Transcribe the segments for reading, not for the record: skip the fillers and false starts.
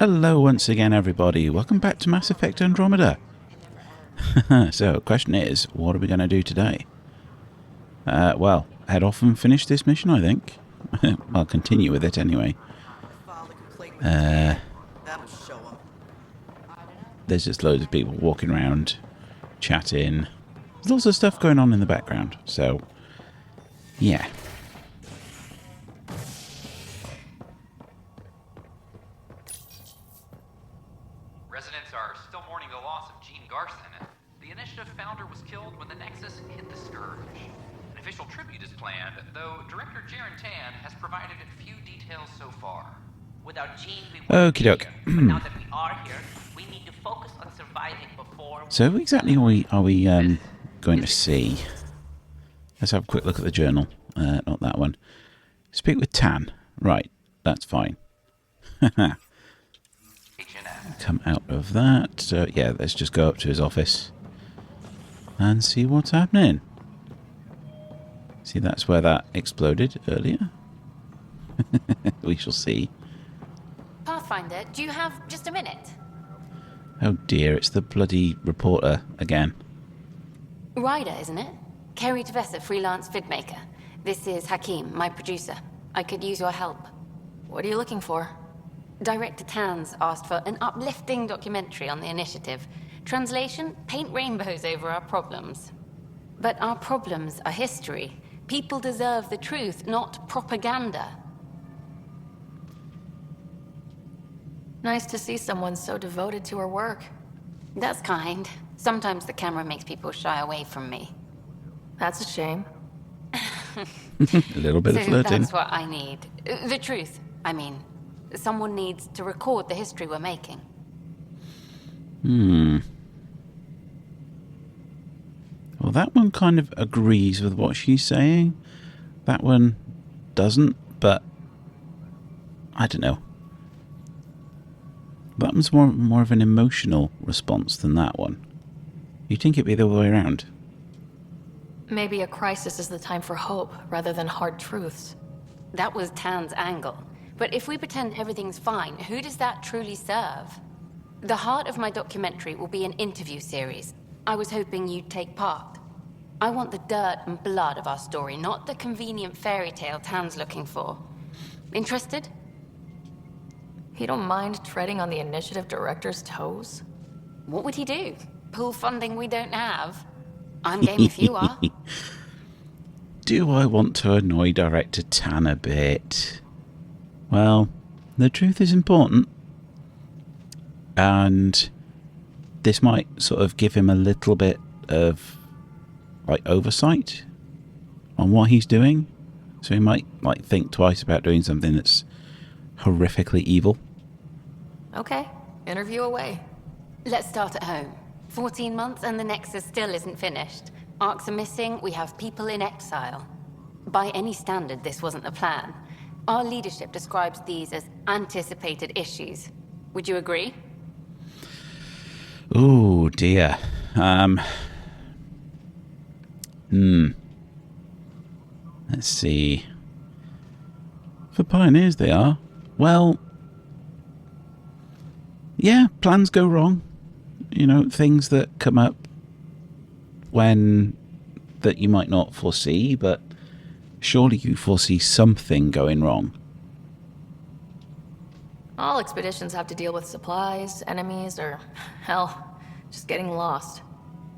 Hello once again, everybody. Welcome back to Mass Effect Andromeda. So, question is, what are we going to do today? Well, head off and finish this mission, I think. I'll continue with it anyway. There's just loads of people walking around, chatting. There's lots of stuff going on in the background, so, yeah. Residents are still mourning the loss of Jean Garson. The initiative founder was killed when the Nexus hit the Scourge. An official tribute is planned, though Director Jaren Tan has provided few details so far. Without Jean, we wouldn't Okie be doke. here. But now that we are here, we need to focus on surviving before... So, who exactly are we going to see? Let's have a quick look at the journal. Not that one. Speak with Tan. Right, that's fine. Come out of that. So, yeah, let's just go up to his office and see what's happening. See, that's where that exploded earlier. We shall see. Pathfinder, do you have just a minute? Oh dear, it's the bloody reporter again. Ryder, isn't it? Kerry Tavessa, freelance vidmaker. This is Hakim, my producer. I could use your help. What are you looking for? Director Tan's asked for an uplifting documentary on the initiative. Translation, paint rainbows over our problems. But our problems are history. People deserve the truth, not propaganda. Nice to see someone so devoted to her work. That's kind. Sometimes the camera makes people shy away from me. That's a shame. A little bit of So flirting. that's what I need. The truth, I mean. Someone needs to record the history we're making. Well, that one kind of agrees with what she's saying. That one doesn't, but I don't know. That one's more of an emotional response than that one. You'd think it'd be the other way around. Maybe a crisis is the time for hope rather than hard truths. That was Tan's angle. But if we pretend everything's fine, who does that truly serve? The heart of my documentary will be an interview series. I was hoping you'd take part. I want the dirt and blood of our story, not the convenient fairy tale Tan's looking for. Interested? You don't mind treading on the initiative director's toes? What would he do? Pull funding we don't have? I'm game if you are. Do I want to annoy Director Tan a bit? Well, the truth is important. And this might sort of give him a little bit of, like, oversight on what he's doing. So he might, like, think twice about doing something that's horrifically evil. Okay, interview away. Let's start at home. 14 months and the Nexus still isn't finished. Arcs are missing, we have people in exile. By any standard, this wasn't the plan. Our leadership describes these as anticipated issues. Would you agree? Oh dear. Let's see. For pioneers they are. Well, yeah, plans go wrong. You know, things that come up when that you might not foresee, but surely you foresee something going wrong. All expeditions have to deal with supplies, enemies, or, hell, just getting lost.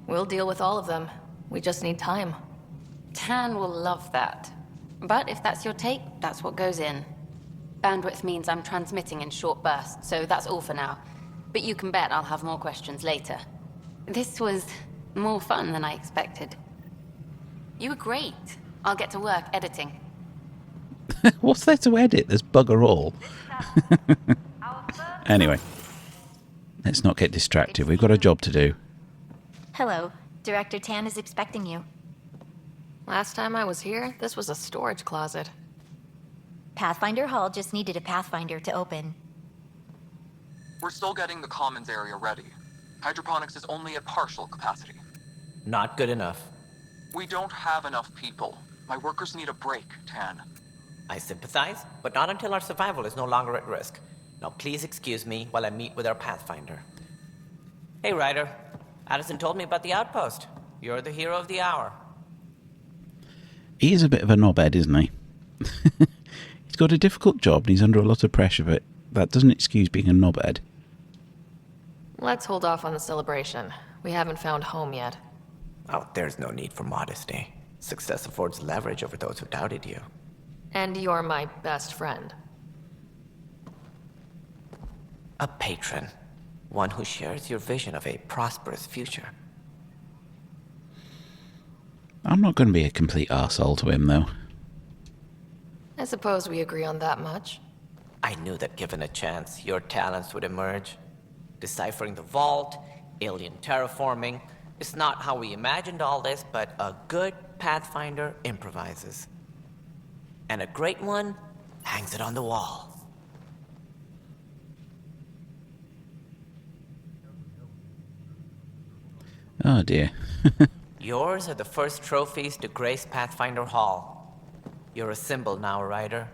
We'll deal with all of them. We just need time. Tan will love that. But if that's your take, that's what goes in. Bandwidth means I'm transmitting in short bursts, so that's all for now. But you can bet I'll have more questions later. This was more fun than I expected. You were great. I'll get to work editing. What's there to edit? There's bugger all. Anyway, let's not get distracted. We've got a job to do. Hello. Director Tan is expecting you. Last time I was here, this was a storage closet. Pathfinder Hall just needed a Pathfinder to open. We're still getting the commons area ready. Hydroponics is only at partial capacity. Not good enough. We don't have enough people. My workers need a break, Tan. I sympathize, but not until our survival is no longer at risk. Now please excuse me while I meet with our Pathfinder. Hey, Ryder. Addison told me about the outpost. You're the hero of the hour. He is a bit of a knobhead, isn't he? He's got a difficult job and he's under a lot of pressure, but that doesn't excuse being a knobhead. Let's hold off on the celebration. We haven't found home yet. Oh, there's no need for modesty. Success affords leverage over those who doubted you. And you're my best friend. A patron. One who shares your vision of a prosperous future. I'm not going to be a complete arsehole to him, though. I suppose we agree on that much. I knew that given a chance, your talents would emerge. Deciphering the vault, alien terraforming. It's not how we imagined all this, but a good Pathfinder improvises. And a great one hangs it on the wall. Oh dear. Yours are the first trophies to grace Pathfinder Hall. You're a symbol now, Ryder.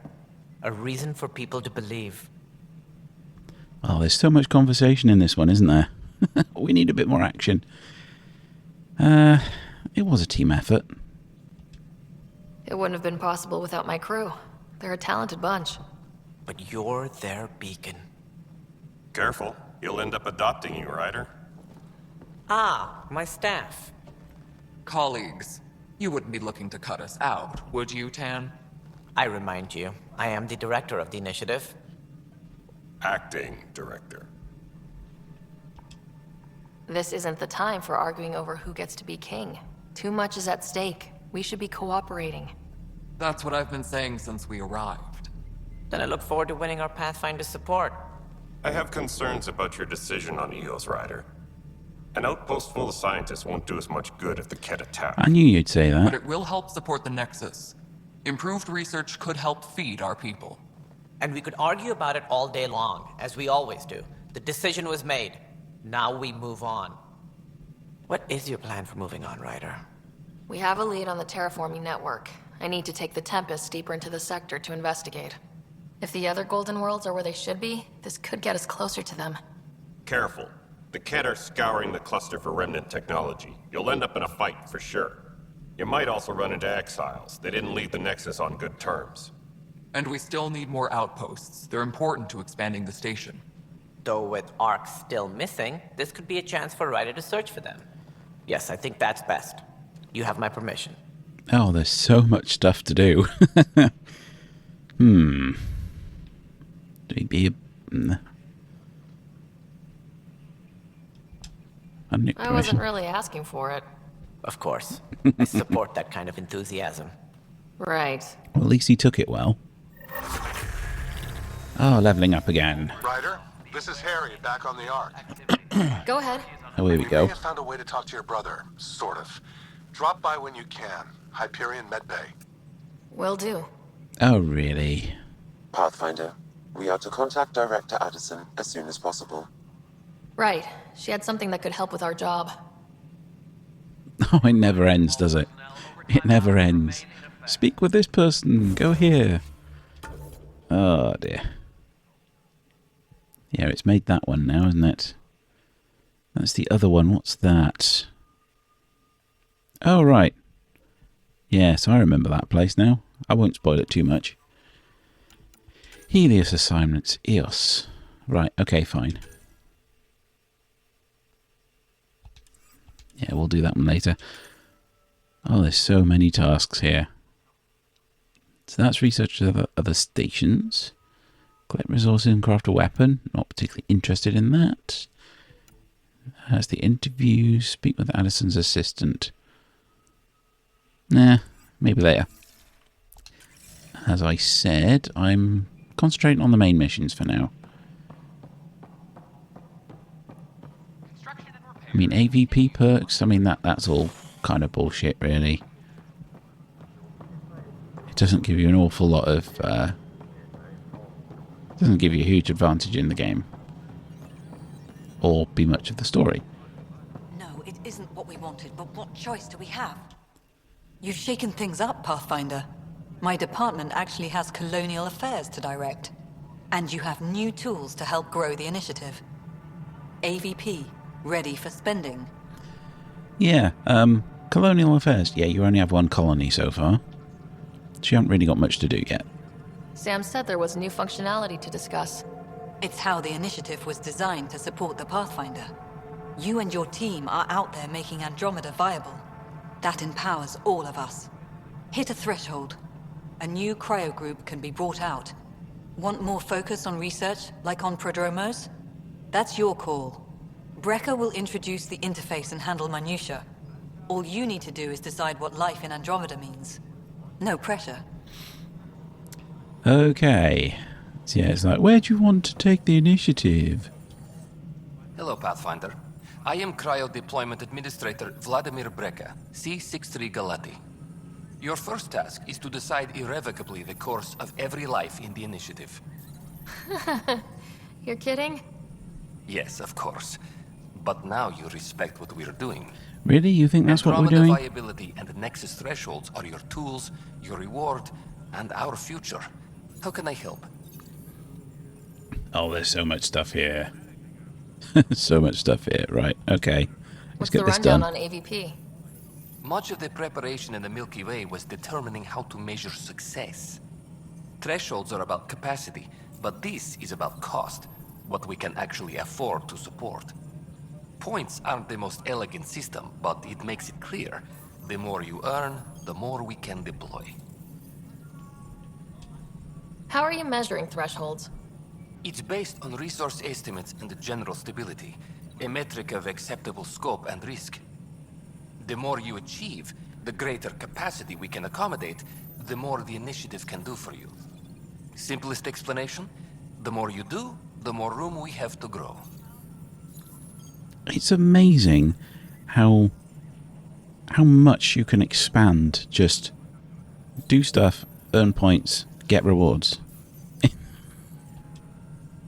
A reason for people to believe. Oh, there's so much conversation in this one, isn't there? We need a bit more action. It was a team effort. It wouldn't have been possible without my crew. They're a talented bunch. But you're their beacon. Careful. He'll end up adopting you, Ryder. Ah, my staff. Colleagues, you wouldn't be looking to cut us out, would you, Tan? I remind you, I am the director of the initiative. Acting director. This isn't the time for arguing over who gets to be king. Too much is at stake. We should be cooperating. That's what I've been saying since we arrived. Then I look forward to winning our Pathfinder support. I have concerns about your decision on Eos, Ryder. An outpost full of scientists won't do us much good if the Kett attack. I knew you'd say But that. it will help support the Nexus. Improved research could help feed our people. And we could argue about it all day long, as we always do. The decision was made. Now we move on. What is your plan for moving on, Ryder? We have a lead on the terraforming network. I need to take the Tempest deeper into the sector to investigate. If the other Golden Worlds are where they should be, this could get us closer to them. Careful. The Kett are scouring the cluster for remnant technology. You'll end up in a fight for sure. You might also run into exiles. They didn't leave the Nexus on good terms. And we still need more outposts. They're important to expanding the station. Though with Ark still missing, this could be a chance for Ryder to search for them. Yes, I think that's best. You have my permission. Oh, there's so much stuff to do. Do we be I wasn't really asking for it. Of course. I support that kind of enthusiasm. Right. Well, at least he took it well. Oh, leveling up again. Ryder, this is Harry, back on the Ark. Go ahead. Oh, here we We go. may have found a way to talk to your brother, sort of. Drop by when you can. Hyperion Medbay. Will do. Oh, really? Pathfinder, we are to contact Director Addison as soon as possible. Right. She had something that could help with our job. Oh, it never ends, does it? It never ends. Speak with this person. Go here. Oh, dear. Yeah, it's made that one now, isn't it? That's the other one. What's that? Oh, right. Yes, I remember that place now. I won't spoil it too much. Helios assignments. Eos. Right, okay, fine. Yeah, we'll do that one later. Oh, there's so many tasks here. So that's research of other stations. Collect resources and craft a weapon. Not particularly interested in that. Has the interview. Speak with Addison's assistant. Nah, maybe later. As I said, I'm concentrating on the main missions for now. I mean, AVP perks, I mean, that's all kind of bullshit, really. It doesn't give you an awful lot of... doesn't give you a huge advantage in the game. Or be much of the story. No, it isn't what we wanted, but what choice do we have? You've shaken things up, Pathfinder. My department actually has colonial affairs to direct. And you have new tools to help grow the initiative. AVP, ready for spending. Yeah, colonial affairs. Yeah, you only have one colony so far. So you haven't really got much to do yet. Sam said there was new functionality to discuss. It's how the initiative was designed to support the Pathfinder. You and your team are out there making Andromeda viable. That empowers all of us. Hit a threshold. A new cryo group can be brought out. Want more focus on research, like on prodromos? That's your call. Brecker will introduce the interface and handle minutiae. All you need to do is decide what life in Andromeda means. No pressure. Okay. So yeah, it's like, where do you want to take the initiative? Hello, Pathfinder. I am Cryo Deployment Administrator Vladimir Brecker, C-63 Galati. Your first task is to decide irrevocably the course of every life in the initiative. You're kidding? Yes, of course. But now you respect what we're doing. Really? You think that's what we're Andromeda doing? viability and Nexus thresholds are your tools, your reward, and our future. How can I help? Oh, there's so much stuff here. So much stuff here. Right, okay. Let's What's get the this rundown done. on AVP? Much of the preparation in the Milky Way was determining how to measure success. Thresholds are about capacity, but this is about cost, what we can actually afford to support. Points aren't the most elegant system, but it makes it clear. The more you earn, the more we can deploy. How are you measuring thresholds? It's based on resource estimates and general stability, a metric of acceptable scope and risk. The more you achieve, the greater capacity we can accommodate, the more the initiative can do for you. Simplest explanation, the more you do, the more room we have to grow. It's amazing how much you can expand. Just do stuff, earn points, get rewards.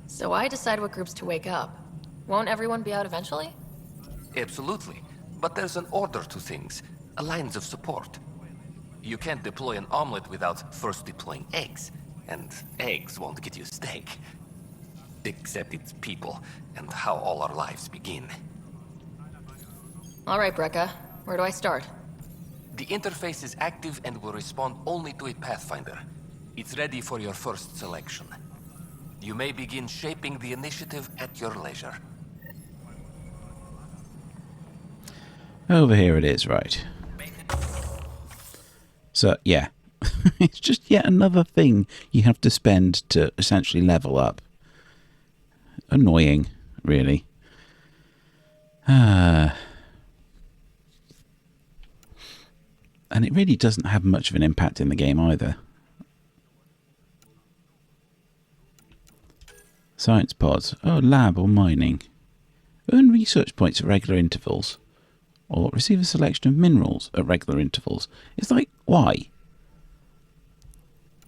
So I decide what groups to wake up. Won't everyone be out eventually? Absolutely. But there's an order to things, a lines of support. You can't deploy an omelet without first deploying eggs, and eggs won't get you steak. Except it's people, and how all our lives begin. All right, Brecca. Where do I start? The interface is active and will respond only to a Pathfinder. It's ready for your first selection. You may begin shaping the initiative at your leisure. Over here it is, right. So, yeah. It's just yet another thing you have to spend to essentially level up. Annoying, really. And it really doesn't have much of an impact in the game either. Science pods. Oh, lab or mining. Earn research points at regular intervals. Or receive a selection of minerals at regular intervals. It's like, why?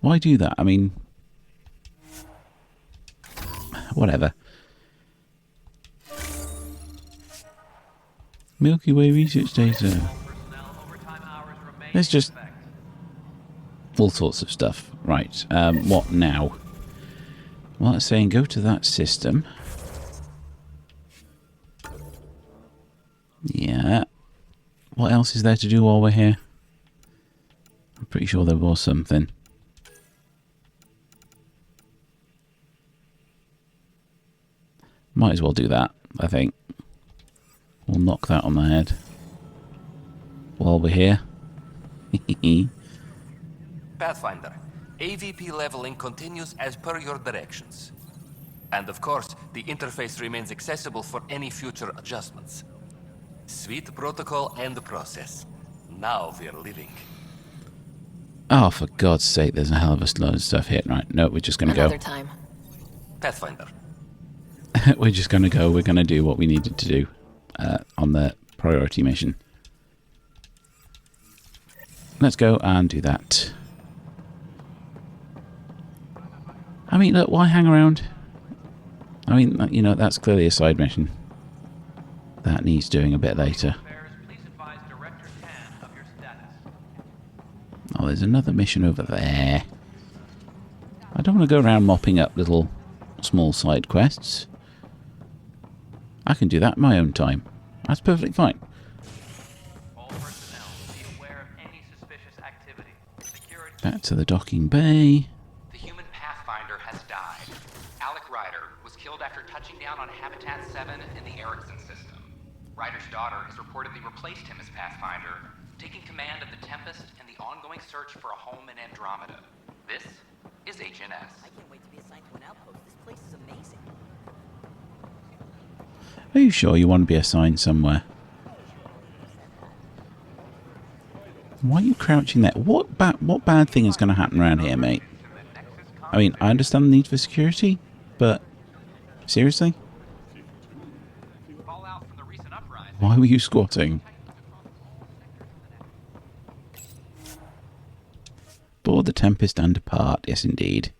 Why do that? I mean, whatever. Milky Way research data. There's just all sorts of stuff. Right, what now? Well, it's saying go to that system. Yeah. What else is there to do while we're here? I'm pretty sure there was something. Might as well do that, I think. We'll knock that on the head while we're here. Pathfinder, AVP leveling continues as per your directions. And of course, the interface remains accessible for any future adjustments. Sweet protocol and process. Now we're living. Oh, for God's sake, there's a hell of a lot of stuff here. Right, no, we're just going to go. Another time. Pathfinder. We're just going to go. We're going to do what we needed to do on the priority mission. Let's go and do that. I mean, look, why hang around? I mean, you know, that's clearly a side mission. That needs doing a bit later. Oh, there's another mission over there. I don't want to go around mopping up little small side quests. I can do that in my own time. That's perfectly fine. All personnel, be aware of any suspicious activity. Security. Back to the docking bay. The human Pathfinder has died. Alec Ryder was killed after touching down on Habitat 7 in the Erickson system. Ryder's daughter has reportedly replaced him as Pathfinder, taking command of the Tempest and the ongoing search for a home in Andromeda. This is HNS. I can't wait to be assigned to an outpost. This place is amazing. Are you sure you want to be assigned somewhere? Why are you crouching there? What bad thing is going to happen around here, mate? I mean, I understand the need for security, but seriously? Why were you squatting? Board the Tempest and depart. Yes, indeed.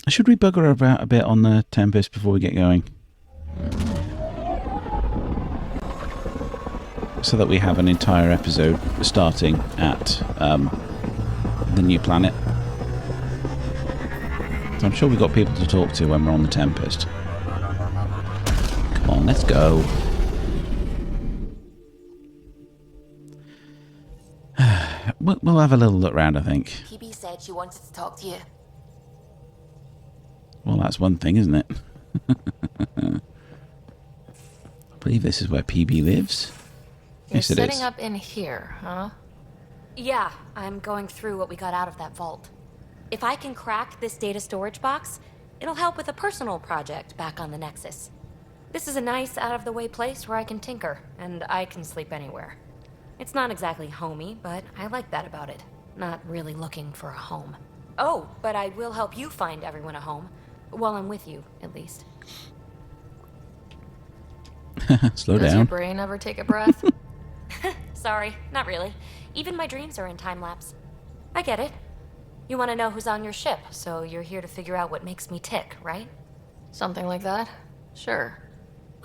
Should we bugger about a bit on the Tempest before we get going? So that we have an entire episode starting at the new planet. So I'm sure we've got people to talk to when we're on the Tempest. Come on, let's go. We'll have a little look around, I think. PB said she wanted to talk to you. Well, that's one thing, isn't it? I believe this is where PB lives. You're Yes, it setting is. up in here, huh? Yeah, I'm going through what we got out of that vault. If I can crack this data storage box, it'll help with a personal project back on the Nexus. This is a nice, out-of-the-way place where I can tinker, and I can sleep anywhere. It's not exactly homey, but I like that about it. Not really looking for a home. Oh, but I will help you find everyone a home. While I'm with you, at least. Slow Does your down. brain ever take a breath? Sorry, not really. Even my dreams are in time-lapse. I get it. You want to know who's on your ship, so you're here to figure out what makes me tick, right? Something like that? Sure.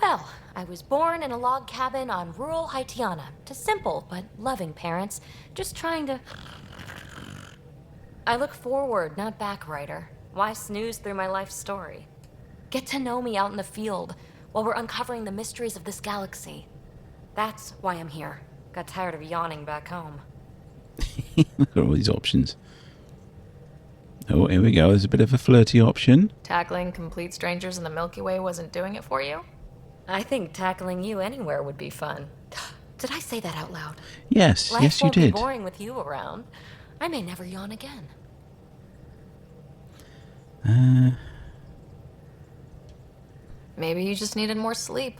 Well, I was born in a log cabin on rural Haitiana to simple but loving parents, just trying to... I look forward, not back, Ryder. Why snooze through my life story? Get to know me out in the field while we're uncovering the mysteries of this galaxy. That's why I'm here. Got tired of yawning back home. Look at all these options. Oh, here we go. There's a bit of a flirty option. Tackling complete strangers in the Milky Way wasn't doing it for you? I think tackling you anywhere would be fun. Did I say that out loud? Yes, Life yes, you won't did. be boring with you around. I may never yawn again. Maybe you just needed more sleep.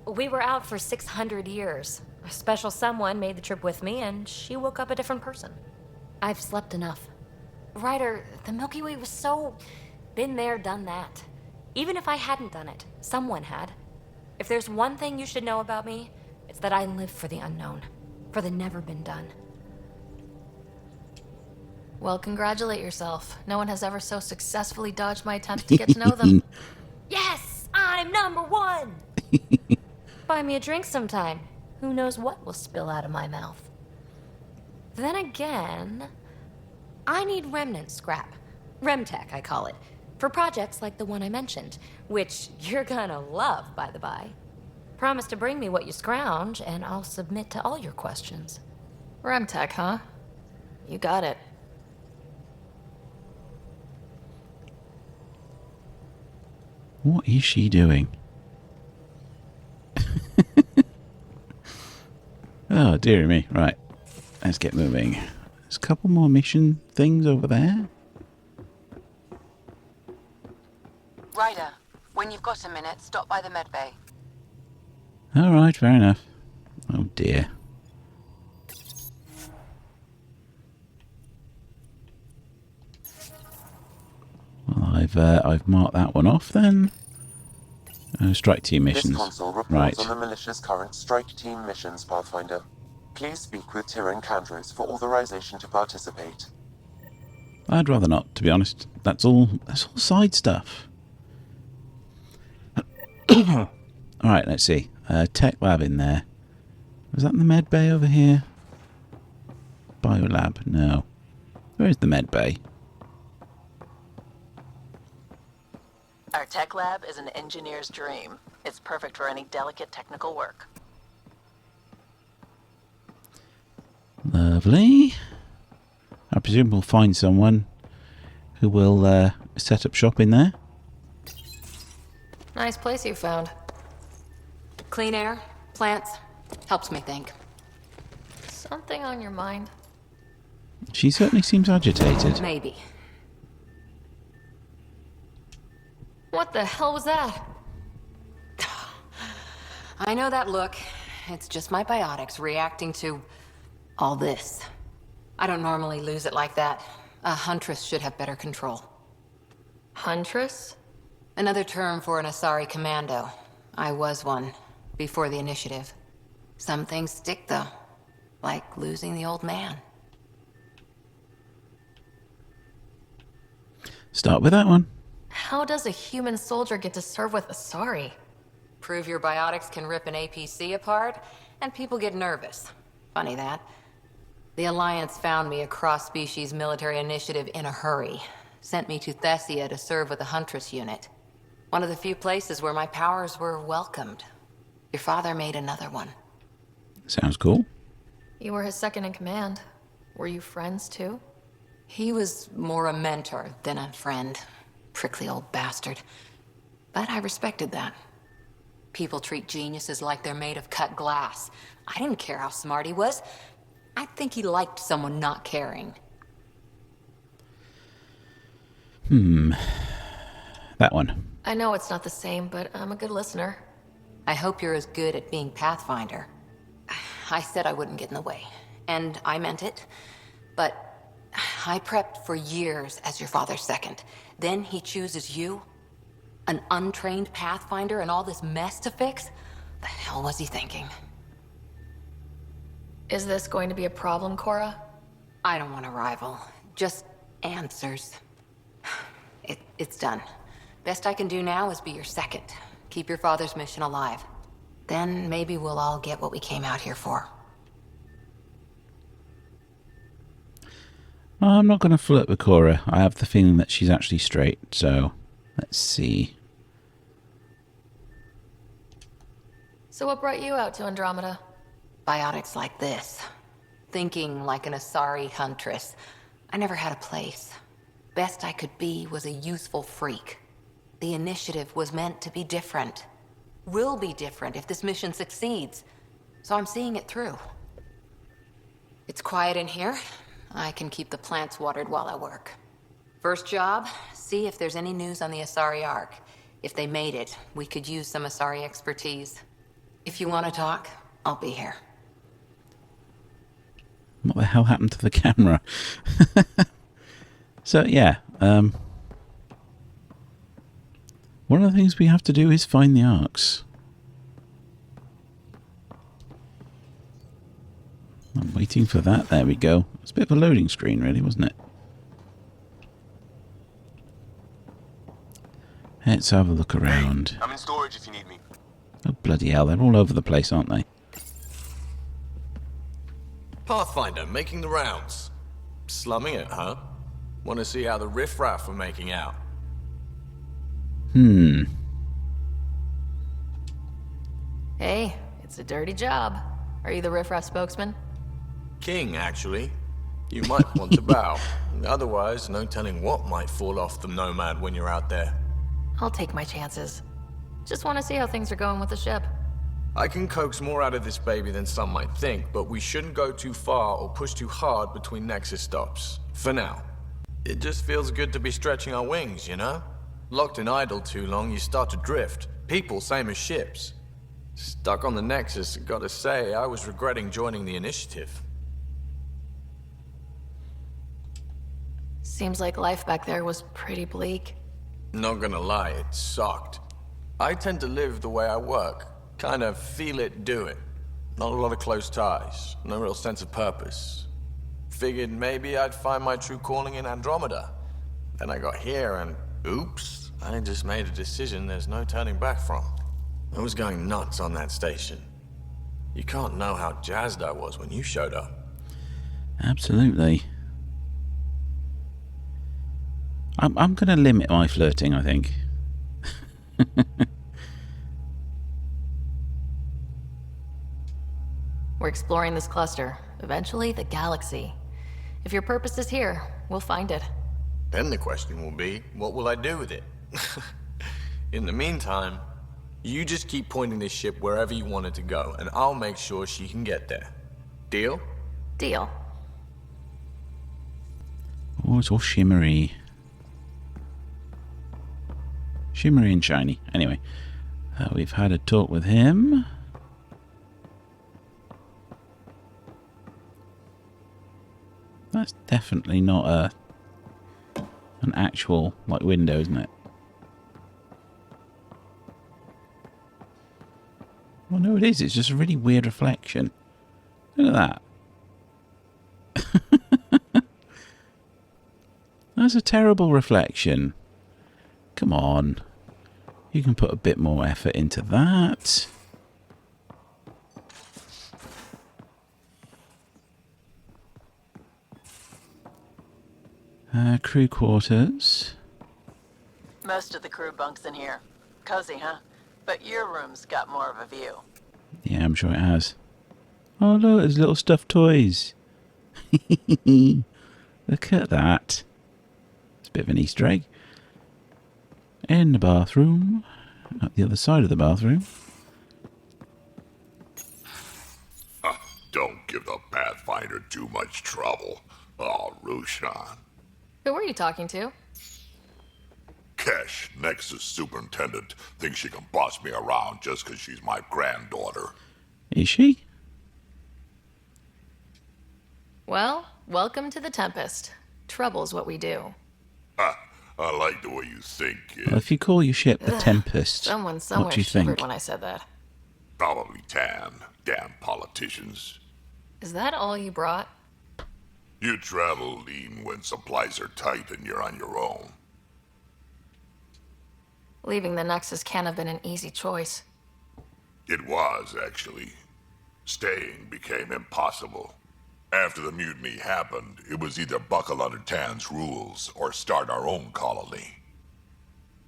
We were out for 600 years. A special someone made the trip with me, and she woke up a different person. I've slept enough. Ryder, the Milky Way was so... been there, done that. Even if I hadn't done it, someone had. If there's one thing you should know about me, it's that I live for the unknown. For the never been done. Well, congratulate yourself. No one has ever so successfully dodged my attempts to get to know them. Yes! I'm number one! Buy me a drink sometime. Who knows what will spill out of my mouth. Then again, I need remnant scrap. Remtech, I call it. For projects like the one I mentioned, which you're gonna love, by the by. Promise to bring me what you scrounge, and I'll submit to all your questions. Remtech, huh? You got it. What is she doing? Oh, dearie me. Right. Let's get moving. There's a couple more mission things over there. Ryder, when you've got a minute, stop by the medbay. Alright, fair enough. Oh dear. Well, I've marked that one off then. Strike team missions. This console reports Right. on the militia's current strike team missions, Pathfinder. Please speak with Tyrion Candros for authorization to participate. I'd rather not, to be honest. That's all side stuff. Alright, let's see. Tech lab in there. Was that in the med bay over here? Biolab? No. Where is the med bay? tech lab is an engineer's dream. It's perfect for any delicate technical work. Lovely. I presume we'll find someone who will set up shop in there. Nice place you found. Clean air, plants, helps me think. Something on your mind? She certainly seems agitated. Maybe. What the hell was that? I know that look. It's just my biotics reacting to all this. I don't normally lose it like that. A huntress should have better control. Huntress? Another term for an Asari commando. I was one, before the initiative. Some things stick, though. Like losing the old man. Start with that one. How does a human soldier get to serve with Asari? Prove your biotics can rip an APC apart, and people get nervous. Funny that. The Alliance found me a cross-species military initiative in a hurry. Sent me to Thessia to serve with a Huntress unit. One of the few places where my powers were welcomed. Your father made another one. Sounds cool. You were his second in command. Were you friends, too? He was more a mentor than a friend. Prickly old bastard. But I respected that. People treat geniuses like they're made of cut glass. I didn't care how smart he was. I think he liked someone not caring. That one. I know it's not the same, but I'm a good listener. I hope you're as good at being Pathfinder. I said I wouldn't get in the way, and I meant it. But I prepped for years as your father's second. Then he chooses you? An untrained Pathfinder and all this mess to fix? The hell was he thinking? Is this going to be a problem, Cora? I don't want a rival. Just answers. It's done. Best I can do now is be your second. Keep your father's mission alive. Then maybe we'll all get what we came out here for. I'm not going to flirt with Cora. I have the feeling that she's actually straight, so let's see. So what brought you out to Andromeda? Biotics like this. Thinking like an Asari huntress. I never had a place. Best I could be was a useful freak. The initiative was meant to be different. Will be different if this mission succeeds. So I'm seeing it through. It's quiet in here. I can keep the plants watered while I work. First job, see if there's any news on the Asari Ark. If they made it, we could use some Asari expertise. If you want to talk, I'll be here. What the hell happened to the camera? So, yeah. One of the things we have to do is find the arcs. I'm waiting for that. There we go. It's a bit of a loading screen, really, wasn't it? Let's have a look around. Hey, I'm in storage if you need me. Oh, bloody hell. They're all over the place, aren't they? Pathfinder, making the rounds. Slumming it, huh? Want to see how the riffraff are making out? Hey, it's a dirty job. Are you the riffraff spokesman? King, actually. You might want to bow. Otherwise, no telling what might fall off the Nomad when you're out there. I'll take my chances. Just want to see how things are going with the ship. I can coax more out of this baby than some might think, but we shouldn't go too far or push too hard between Nexus stops. For now. It just feels good to be stretching our wings, you know? Locked in idle too long, you start to drift. People, same as ships. Stuck on the Nexus, gotta say, I was regretting joining the initiative. Seems like life back there was pretty bleak. Not gonna lie, it sucked. I tend to live the way I work. Kind of feel it, do it. Not a lot of close ties, no real sense of purpose. Figured maybe I'd find my true calling in Andromeda. Then I got here and, oops, I just made a decision there's no turning back from. I was going nuts on that station. You can't know how jazzed I was when you showed up. Absolutely. I'm going to limit my flirting, I think. We're exploring this cluster. Eventually, the galaxy. If your purpose is here, we'll find it. Then the question will be, what will I do with it? In the meantime, you just keep pointing this ship wherever you want it to go, and I'll make sure she can get there. Deal? Deal. Oh, it's all shimmery. Shimmery and shiny. Anyway, we've had a talk with him. That's definitely not an actual, like, window, isn't it? Well, no, it is. It's just a really weird reflection. Look at that. That's a terrible reflection. Come on. You can put a bit more effort into that. Crew quarters. Most of the crew bunks in here. Cozy, huh? But your room's got more of a view. Yeah, I'm sure it has. Oh, look, there's little stuffed toys. Look at that. It's a bit of an Easter egg. In the bathroom. At the other side of the bathroom. Don't give the Pathfinder too much trouble. Oh, Rushan. Who were you talking to? Kesh, Nexus superintendent, thinks she can boss me around just because she's my granddaughter. Is she? Well, welcome to the Tempest. Trouble's what we do. I like the way you think, kid. Well, if you call your ship the Tempest, Someone somewhere what do you shivered think? when I said that. Probably tan. Damn politicians. Is that all you brought? You travel lean when supplies are tight and you're on your own. Leaving the Nexus can't have been an easy choice. It was, actually. Staying became impossible. After the mutiny happened, it was either buckle under Tan's rules or start our own colony.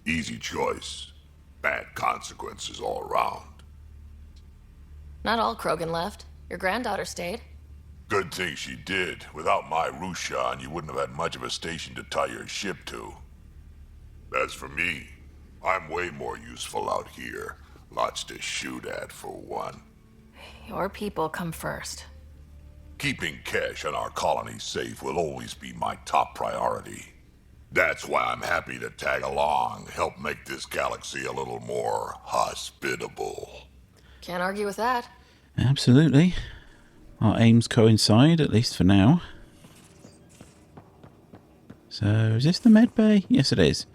Easy choice. Bad consequences all around. Not all Krogan left. Your granddaughter stayed. Good thing she did. Without my Rushan, you wouldn't have had much of a station to tie your ship to. As for me, I'm way more useful out here. Lots to shoot at, for one. Your people come first. Keeping Kesh and our colony safe will always be my top priority. That's why I'm happy to tag along, help make this galaxy a little more hospitable. Can't argue with that. Absolutely. Our aims coincide, at least for now. So, is this the med bay? Yes, it is.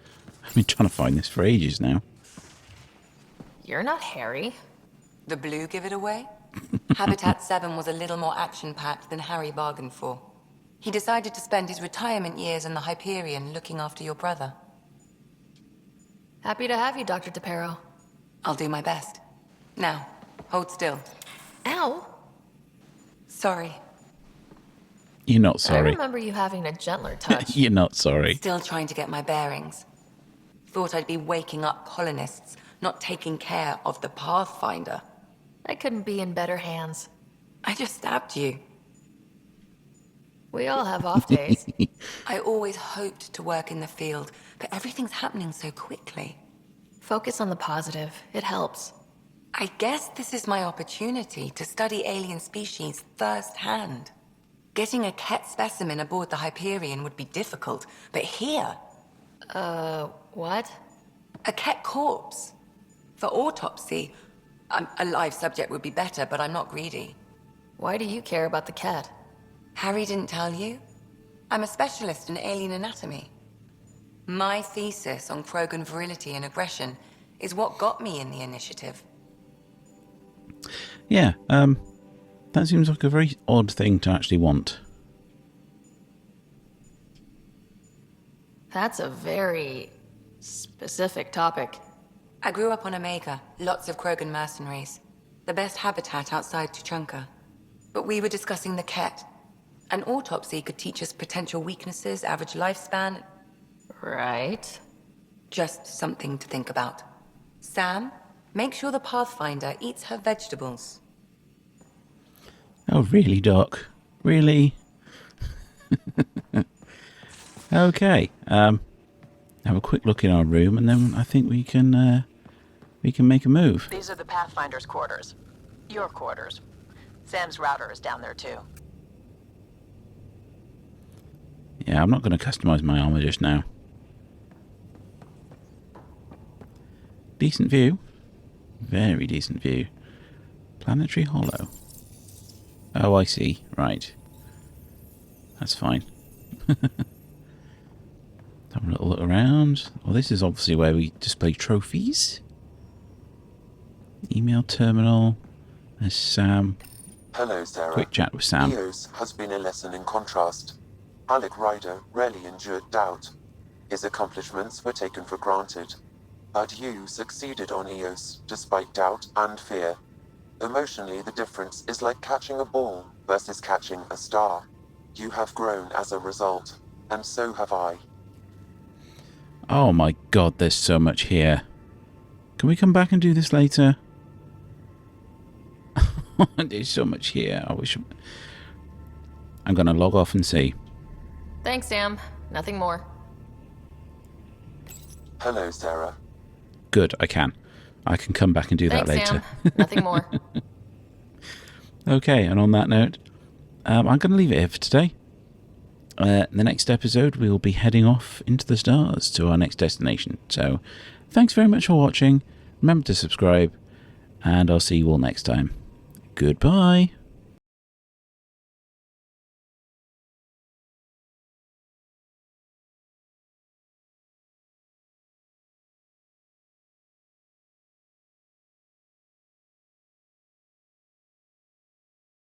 I've been trying to find this for ages now. You're not Harry. The blue give it away? Habitat 7 was a little more action-packed than Harry bargained for. He decided to spend his retirement years in the Hyperion looking after your brother. Happy to have you, Dr. DePero. I'll do my best. Now, hold still. Ow! Sorry. You're not I sorry. remember you having a gentler touch. You're not sorry. Still trying to get my bearings. Thought I'd be waking up colonists, not taking care of the Pathfinder. I couldn't be in better hands. I just stabbed you. We all have off days. I always hoped to work in the field, but everything's happening so quickly. Focus on the positive. It helps. I guess this is my opportunity to study alien species firsthand. Getting a Ket specimen aboard the Hyperion would be difficult, but here... what? A Ket corpse. For autopsy, a live subject would be better, but I'm not greedy. Why do you care about the cat? Harry didn't tell you? I'm a specialist in alien anatomy. My thesis on Krogan virility and aggression is what got me in the initiative. Yeah, that seems like a very odd thing to actually want. That's a very specific topic. I grew up on Omega, lots of Krogan mercenaries. The best habitat outside Tuchanka. But we were discussing the Ket. An autopsy could teach us potential weaknesses, average lifespan. Right. Just something to think about. Sam, make sure the Pathfinder eats her vegetables. Oh, really, Doc? Really? Okay. Have a quick look in our room, and then I think we can make a move. These are the Pathfinder's quarters. Your quarters. Sam's router is down there too. Yeah, I'm not going to customize my armor just now. Decent view. Very decent view. Planetary Hollow. Oh, I see. Right. That's fine. Have a little look around. Well, this is obviously where we display trophies. Email terminal. There's Sam. Hello, Sarah. Quick chat with Sam. EOS has been a lesson in contrast. Alec Ryder rarely endured doubt. His accomplishments were taken for granted. But you succeeded on EOS, despite doubt and fear. Emotionally, the difference is like catching a ball versus catching a star. You have grown as a result, and so have I. Oh my god, there's so much here. Can we come back and do this later? There's so much here. I wish... I'm going to log off and see. Thanks, Sam. Nothing more. Hello, Sarah. Good, I can. I can come back and do that later. Sam. Nothing more. Okay, and on that note, I'm going to leave it here for today. The next episode, we will be heading off into the stars to our next destination. So, thanks very much for watching. Remember to subscribe, and I'll see you all next time. Goodbye.